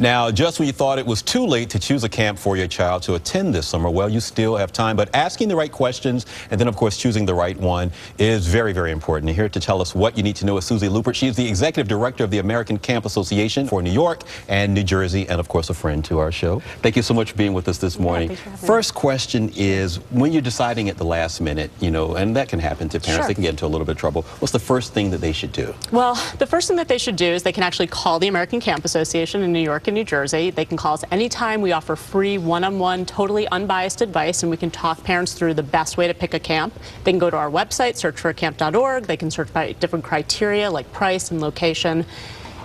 Now, just when you thought it was too late to choose a camp for your child to attend this summer, well, you still have time. But asking the right questions and then, of course, choosing the right one is very, very important. And here to tell us what you need to know is Susie Lupert. She is the Executive Director of the American Camp Association for New York and New Jersey, and, of course, a friend to our show. Thank you so much for being with us this morning. First question is, when you're deciding at the last minute, and that can happen to parents, they can get into a little bit of trouble. What's the first thing that they should do? Well, the first thing that they should do is they can actually call the American Camp Association in New York and New Jersey. They can call us anytime. We offer free one-on-one, totally unbiased advice, and we can talk parents through the best way to pick a camp. They can go to our website, searchforacamp.org. They can search by different criteria like price and location.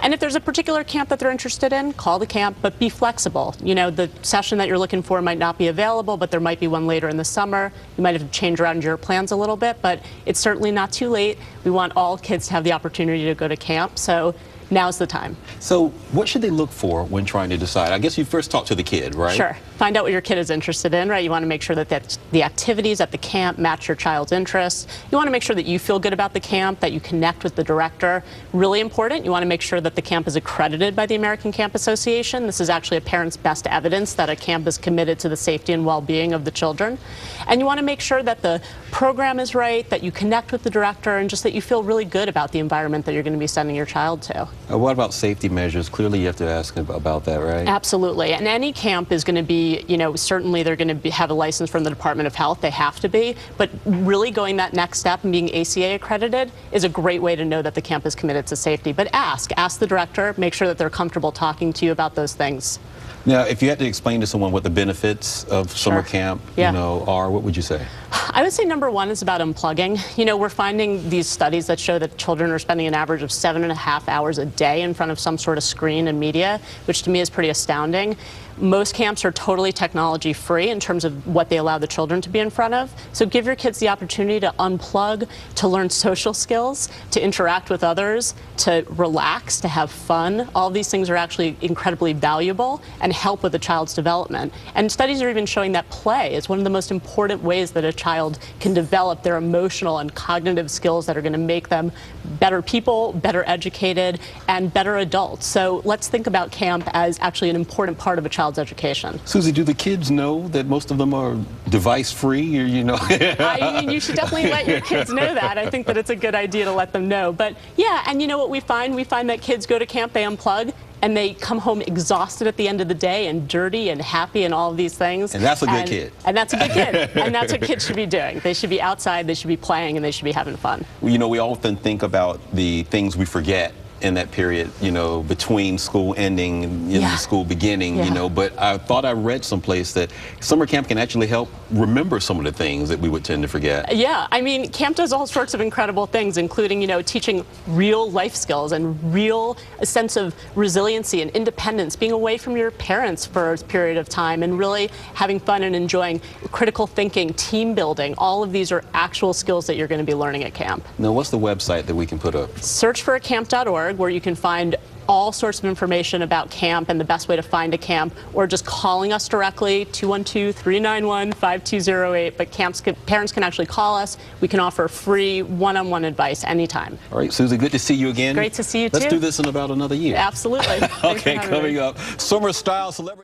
And if there's a particular camp that they're interested in, call the camp, but be flexible. The session that you're looking for might not be available, but there might be one later in the summer. You might have to change around your plans a little bit, but it's certainly not too late. We want all kids to have the opportunity to go to camp, so now's the time. So what should they look for when trying to decide? I guess you first talk to the kid, right? Sure. Find out what your kid is interested in, right? You want to make sure that the activities at the camp match your child's interests. You want to make sure that you feel good about the camp, that you connect with the director. Really important, you want to make sure that the camp is accredited by the American Camp Association. This is actually a parent's best evidence that a camp is committed to the safety and well-being of the children. And you want to make sure that the program is right, that you connect with the director, and just that you feel really good about the environment that you're going to be sending your child to. What about safety measures? Clearly you have to ask about that, right? Absolutely. And any camp is going to be, certainly they're going to have a license from the Department of Health. They have to be. But really going that next step and being ACA accredited is a great way to know that the camp is committed to safety. But ask the director, make sure that they're comfortable talking to you about those things. Now, if you had to explain to someone what the benefits of summer camp, are, what would you say? I would say number one is about unplugging. We're finding these studies that show that children are spending an average of 7.5 hours a day in front of some sort of screen and media, which to me is pretty astounding. Most camps are totally technology free in terms of what they allow the children to be in front of. So give your kids the opportunity to unplug, to learn social skills, to interact with others, to relax, to have fun. All of these things are actually incredibly valuable and help with a child's development. And studies are even showing that play is one of the most important ways that a child can develop their emotional and cognitive skills that are going to make them better people, better educated, and better adults. So let's think about camp as actually an important part of a child's education. Susie, do the kids know that most of them are device-free, or I mean, you should definitely let your kids know that. I think that it's a good idea to let them know. But yeah, and you know what we find? We find that kids go to camp, they unplug, and they come home exhausted at the end of the day and dirty and happy and all of these things. And that's a good kid. And that's a good kid. And that's what kids should be doing. They should be outside, they should be playing, and they should be having fun. We often think about the things we forget in that period, between school ending and school beginning, but I thought I read someplace that summer camp can actually help remember some of the things that we would tend to forget. Yeah, I mean, camp does all sorts of incredible things, including, teaching real life skills and a sense of resiliency and independence, being away from your parents for a period of time and really having fun and enjoying critical thinking, team building. All of these are actual skills that you're going to be learning at camp. Now, what's the website that we can put up? Searchforacamp.org, where you can find all sorts of information about camp and the best way to find a camp, or just calling us directly, 212-391-5208. But parents can actually call us. We can offer free one-on-one advice anytime. All right, Susie, good to see you again. Great to see you too. Let's do this in about another year. Absolutely. Okay, coming up, summer style celebrity.